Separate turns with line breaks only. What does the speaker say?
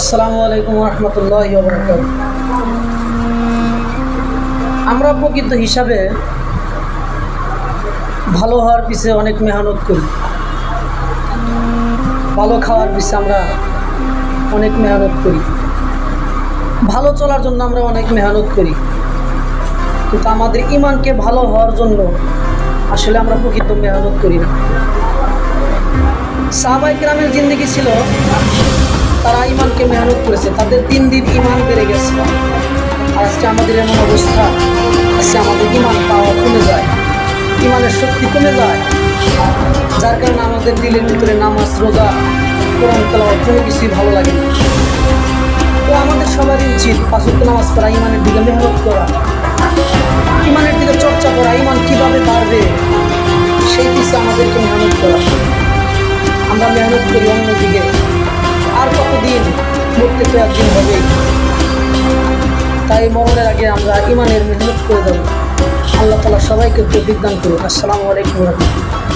আসসালামু আলাইকুম রহমতুল্লাহি ওয়া বারাকাতুহু। আমরা প্রকৃত হিসাবে ভালো হওয়ার পিছনে অনেক মেহনত করি, ভালো খাওয়ার পিছনে আমরা অনেক মেহনত করি, ভালো চলার জন্য আমরা অনেক মেহনত করি, কিন্তু আমাদের ইমানকে ভালো হওয়ার জন্য আসলে আমরা প্রকৃত মেহনত করি না। সাহাবায়ে কেরামের জিন্দেগি ছিল, তারা ইমানকে মেহনত করেছে, তাদের দিন দিন ইমান বেড়ে গেছে। আর আজকে আমাদের এমন অবস্থা, আজকে আমাদের ইমান পাওয়া কমে যায়, ইমানের শক্তি কমে যায়, যার কারণে আমাদের দিলের ভিতরে নামাজ, রোজা, কোরআন তেলাওয়াত কোনো কিছুই ভালো লাগে না। তো আমাদের সবারই উচিত পাঁচ ওয়াক্ত নামাজ পড়া, ইমানের দিকে মেহনত করা, ইমানের দিকে চর্চা করা, ইমান কীভাবে বাড়বে সেই পিছনে আমাদেরকে মেহনত করা। আমরা মেহনত করি অন্যদিকে, আর কতদিন, মরতে তো একদিন হবেই। তাই মরণের আগে আমরা ইমানের মেহনত করে দেব। আল্লাহ তাআলা সবাইকে তৌফিক দান করুন। আসসালামু আলাইকুম ওয়া রাহমাতুল্লাহ।